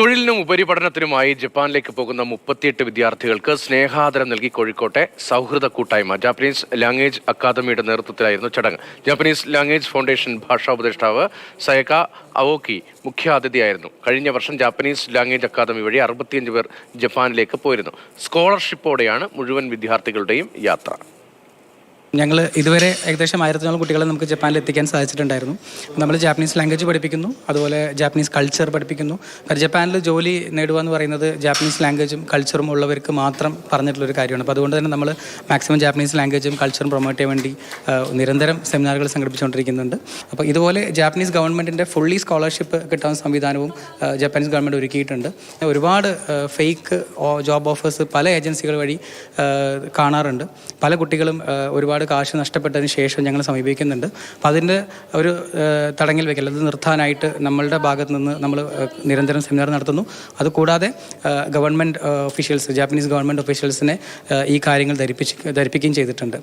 തൊഴിലിനും ഉപരിപഠനത്തിനുമായി ജപ്പാനിലേക്ക് പോകുന്ന 38 വിദ്യാർത്ഥികൾക്ക് സ്നേഹാദരം നൽകി കോഴിക്കോട്ടെ സൗഹൃദ കൂട്ടായ്മ ജാപ്പനീസ് ലാംഗ്വേജ് അക്കാദമിയുടെ നേതൃത്വത്തിലായിരുന്നു ചടങ്ങ്. ജാപ്പനീസ് ലാംഗ്വേജ് ഫൗണ്ടേഷൻ ഭാഷാ ഉപദേഷ്ടാവ് സയക അവോക്കി മുഖ്യാതിഥിയായിരുന്നു. കഴിഞ്ഞ വർഷം ജാപ്പനീസ് ലാംഗ്വേജ് അക്കാദമി വഴി 65 പേർ ജപ്പാനിലേക്ക് പോയിരുന്നു. സ്കോളർഷിപ്പോടെയാണ് മുഴുവൻ വിദ്യാർത്ഥികളുടെയും യാത്ര. ഞങ്ങൾ ഇതുവരെ ഏകദേശം 1400 കുട്ടികളെ നമുക്ക് ജപ്പാനിൽ എത്തിക്കാൻ സാധിച്ചിട്ടുണ്ടായിരുന്നു. നമ്മൾ ജാപ്പനീസ് ലാംഗ്വേജ് പഠിപ്പിക്കുന്നു, അതുപോലെ ജാപ്പനീസ് കൾച്ചർ പഠിപ്പിക്കുന്നു. ജപ്പാനിൽ ജോലി നേടുക എന്ന് പറയുന്നത് ജാപ്പനീസ് ലാംഗ്വേജും കൾച്ചറും ഉള്ളവർക്ക് മാത്രം പറഞ്ഞിട്ടുള്ളൊരു കാര്യമാണ്. അപ്പോൾ അതുകൊണ്ട് തന്നെ നമ്മൾ മാക്സിമം ജാപ്പനീസ് ലാംഗ്വേജും കൾച്ചറും പ്രൊമോട്ട് ചെയ്യാൻ വേണ്ടി നിരന്തരം സെമിനാറുകൾ സംഘടിപ്പിച്ചുകൊണ്ടിരിക്കുന്നുണ്ട്. അപ്പോൾ ഇതുപോലെ ജാപ്പനീസ് ഗവൺമെൻറ്റിൻ്റെ ഫുള്ളി സ്കോളർഷിപ്പ് കിട്ടാവുന്ന സംവിധാനവും ജാപ്പനീസ് ഗവൺമെൻറ് ഒരുക്കിയിട്ടുണ്ട്. ഒരുപാട് ഫേക്ക് ജോബ് ഓഫേഴ്സ് പല ഏജൻസികൾ വഴി കാണാറുണ്ട്. പല കുട്ടികളും ഒരുപാട് കാശ് നഷ്ടപ്പെട്ടതിന് ശേഷം ഞങ്ങൾ സമീപിക്കുന്നുണ്ട്. അപ്പോൾ അതിൻ്റെ ഒരു തടങ്ങിൽ വയ്ക്കൽ, അത് നിർത്താനായിട്ട് നമ്മളുടെ ഭാഗത്ത് നിന്ന് നമ്മൾ നിരന്തരം സെമിനാർ നടത്തുന്നു. അതുകൂടാതെ ഗവൺമെൻറ് ഒഫീഷ്യൽസ്, ജാപ്പനീസ് ഗവൺമെൻറ് ഒഫീഷ്യൽസിനെ ഈ കാര്യങ്ങൾ ധരിപ്പിക്കുകയും ചെയ്തിട്ടുണ്ട്.